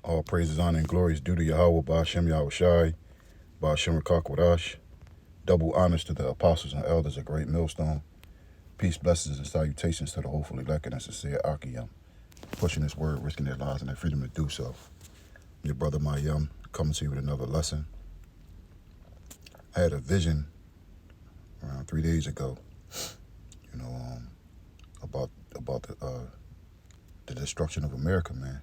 All praises, honor, and glory is due to Yahweh, Ba'ashem Yahushai, Ba'ashem Rakakwadash. Double honors to the apostles and elders of Great Millstone. Peace, blessings, and salutations to the hopeful elect and sincere Akiyam, pushing this word, risking their lives and their freedom to do so. Your brother Mayum coming to you with another lesson. I had a vision around 3 days ago, about the destruction of America, man.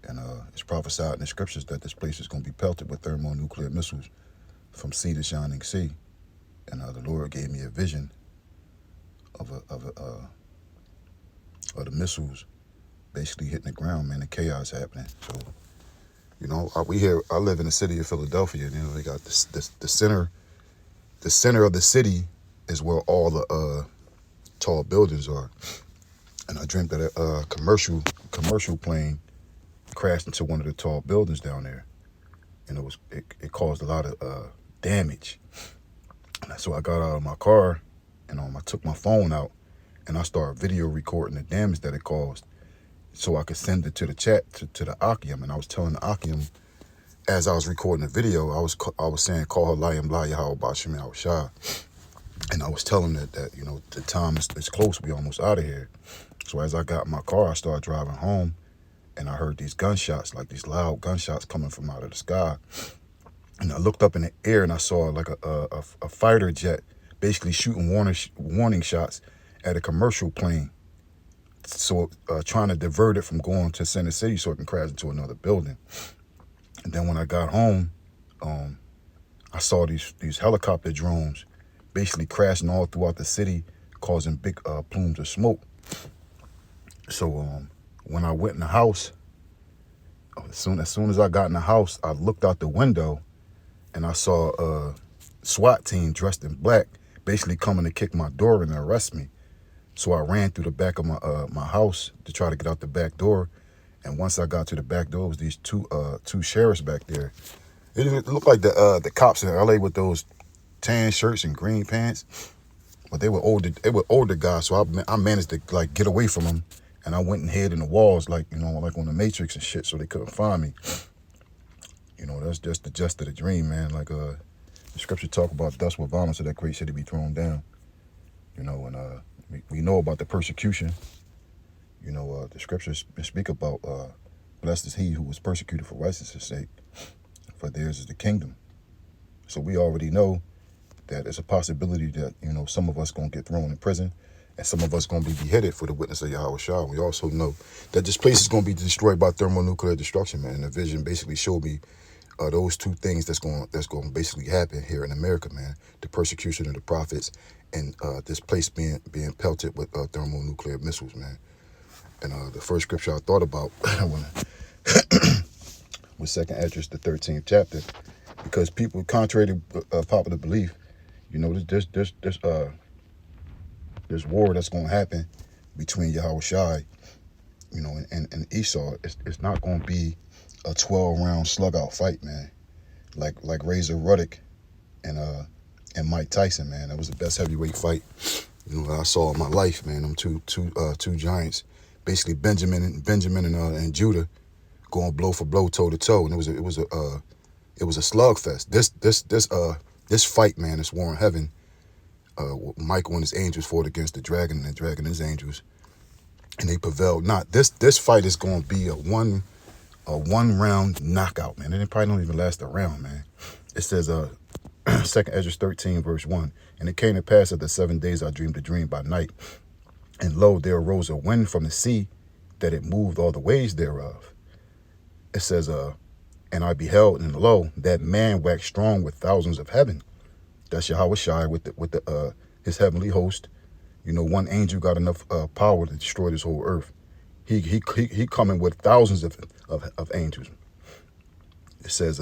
And it's prophesied in the scriptures that this place is going to be pelted with thermonuclear missiles from sea to shining sea. And the Lord gave me a vision of the missiles basically hitting the ground, man, and chaos happening. So, I live in the city of Philadelphia, and they got the center of the city is where all the tall buildings are. And I dreamt that a commercial plane crashed into one of the tall buildings down there, and it caused a lot of damage. And so I got out of my car, and I took my phone out, and I started video recording the damage that it caused, so I could send it to the chat to the Akiyam. And I was telling the Akiyam as I was recording the video, I was saying, "Call her Layam La Yahweh Ba'ashem Yahushai," and I was telling that the time is close. We almost out of here. So as I got in my car, I started driving home, and I heard these gunshots, like these loud gunshots coming from out of the sky. And I looked up in the air, and I saw like a fighter jet basically shooting warning shots at a commercial plane, so trying to divert it from going to Center City so it can crash into another building. And then when I got home, I saw these helicopter drones basically crashing all throughout the city, causing big plumes of smoke. So when I went in the house, as soon as I got in the house, I looked out the window, and I saw a SWAT team dressed in black basically coming to kick my door and arrest me. So I ran through the back of my house to try to get out the back door. And once I got to the back door, it was these two sheriffs back there. It looked like the cops in LA with those tan shirts and green pants, but they were older guys. So I managed to get away from them, and I went and hid in the walls like on the Matrix and shit, so they couldn't find me. That's just the gist of the dream, man. Like the scripture talk about dust will vomit, so that great city be thrown down. And we know about the persecution. The scriptures speak about blessed is he who was persecuted for righteousness' sake, for theirs is the kingdom. So we already know that it's a possibility that some of us gonna get thrown in prison, and some of us gonna be beheaded for the witness of Yahweh Shah. We also know that this place is gonna be destroyed by thermonuclear destruction, man. And the vision basically showed me those two things that's going to basically happen here in America, man. The persecution of the prophets, and this place being pelted with thermonuclear missiles, man. And the first scripture I thought about was 2nd Esdras, the 13th chapter, because people, contrary to popular belief, this war that's going to happen between Yahweh Shai, and Esau. It's not going to be a 12-round slug-out fight, man. Like Razor Ruddock and Mike Tyson, man. That was the best heavyweight fight I saw in my life, man. Them two giants, basically Benjamin and Judah, going blow for blow, toe to toe, and it was a slugfest. This fight, man, this war in heaven. Michael and his angels fought against the dragon, and the dragon and his angels, and they prevailed not. This fight is going to be a one round knockout, man. And it probably don't even last a round, man. It says 2nd Esdras 13 verse 1, and it came to pass that the 7 days I dreamed a dream by night, and lo, there arose a wind from the sea, that it moved all the waves thereof. It says and I beheld, and lo, that man waxed strong with thousands of heaven. That's Yahweh Shai with his heavenly host. One angel got enough power to destroy this whole earth. He coming with thousands of angels. It says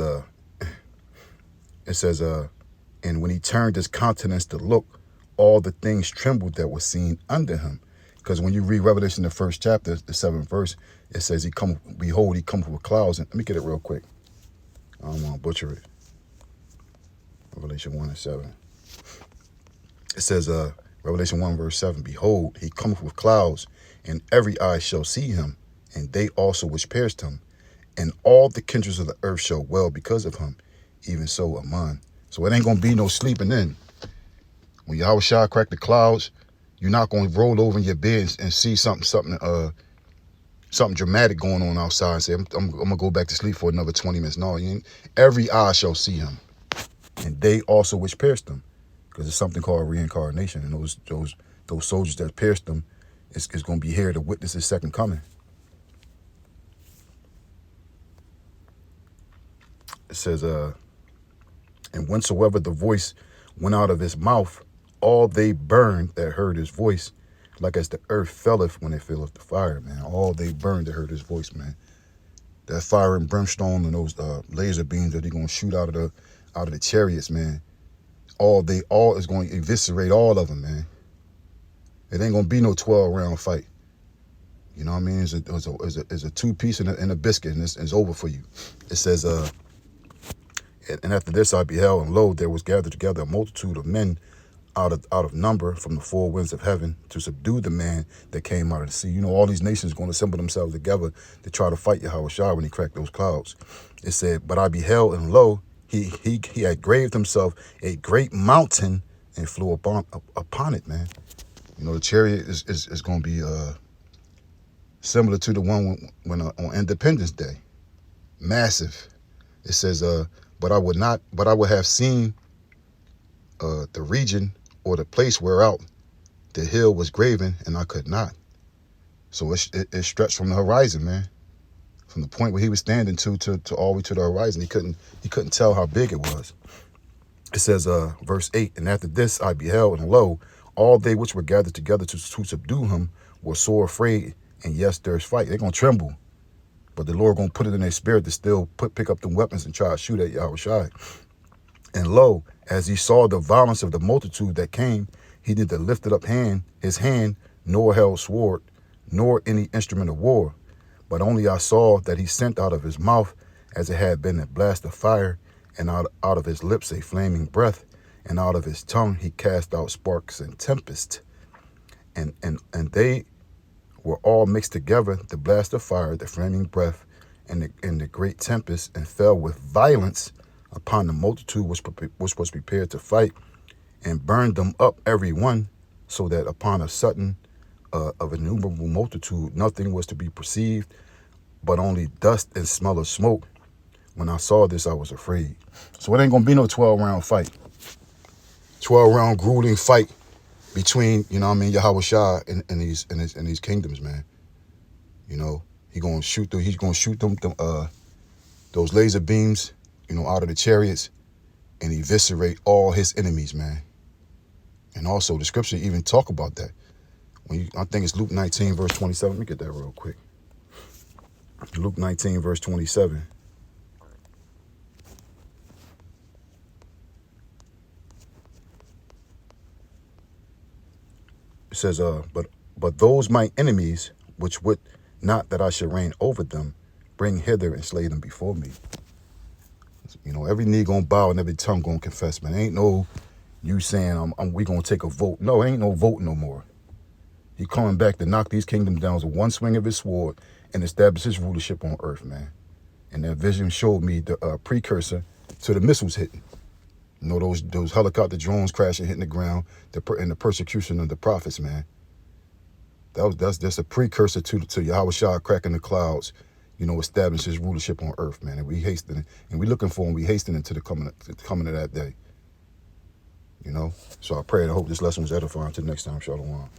and when he turned his countenance to look, all the things trembled that were seen under him. Because when you read Revelation, the 1st chapter, the 7th verse, it says he cometh with clouds. And let me get it real quick. I don't want to butcher it. Revelation 1 and 7. It says, Revelation 1 verse 7, behold, he cometh with clouds, and every eye shall see him, and they also which pierced him, and all the kindreds of the earth shall well because of him, even so Amen. So it ain't gonna be no sleeping in. When Yahweh Shah crack the clouds, you're not gonna roll over in your bed and see something dramatic going on outside and say, I'm gonna go back to sleep for another 20 minutes. No, you ain't. Every eye shall see him, and they also which pierced him, because there's something called reincarnation, and those soldiers that pierced him is gonna be here to witness his second coming. It says, and whensoever the voice went out of his mouth, all they burned that heard his voice, like as the earth felleth when it filleth the fire, man. All they burned that heard his voice, man. That fire and brimstone and those laser beams that they're gonna shoot out of the chariots, man. All is going to eviscerate all of them, man. It ain't gonna be no 12-round fight. You know what I mean? It's a 2-piece and a biscuit, and it's over for you. It says, and after this I beheld, and lo, there was gathered together a multitude of men out of number from the four winds of heaven to subdue the man that came out of the sea. You know, all these nations going to assemble themselves together to try to fight Yahweh Shah when he cracked those clouds. It said, but I beheld, and lo, he had graved himself a great mountain and flew upon it, man. You know, the chariot is going to be similar to the one when on Independence Day. Massive. It says, but I would have seen the region or the place whereout the hill was graven, and I could not. So it stretched from the horizon, man. From the point where he was standing to all the way to the horizon. He couldn't tell how big it was. It says, verse 8, and after this I beheld, and lo, all they which were gathered together to subdue him were sore afraid, and yes, there's fight. They're going to tremble. But the Lord going to put it in their spirit to still pick up the weapons and try to shoot at Yahweh Shai. And lo, as he saw the violence of the multitude that came, he neither lifted up his hand, nor held sword, nor any instrument of war. But only I saw that he sent out of his mouth, as it had been a blast of fire, and out of his lips a flaming breath, and out of his tongue he cast out sparks and tempest. And they were all mixed together, the blast of fire, the flaming breath, and the great tempest, and fell with violence upon the multitude which was prepared to fight, and burned them up every one, so that upon a sudden of innumerable multitude nothing was to be perceived, but only dust and smell of smoke. When I saw this, I was afraid. So it ain't gonna be no 12-round fight. 12-round grueling fight between, you know what I mean, Yahweh Shah and these kingdoms, man. You know, he's gonna shoot them those laser beams, you know, out of the chariots, and eviscerate all his enemies, man. And also the scripture even talk about that. I think it's Luke 19 verse 27. Let me get that real quick. Luke 19 verse 27. It says, but those my enemies, which would not that I should reign over them, bring hither and slay them before me. You know, every knee gonna bow and every tongue gonna confess, man. Ain't no you saying we gonna take a vote. No, ain't no vote no more. He coming back to knock these kingdoms down with one swing of his sword and establish his rulership on earth, man. And that vision showed me the precursor to the missiles hitting. You know, those helicopter drones crashing, hitting the ground, and the persecution of the prophets, man. That's just a precursor to Yahweh Shah cracking the clouds, you know, establish his rulership on earth, man. And we hastening, and we looking for him. We hastening to the coming of that day. You know, so I pray and I hope this lesson was edifying. Till next time, Shalom.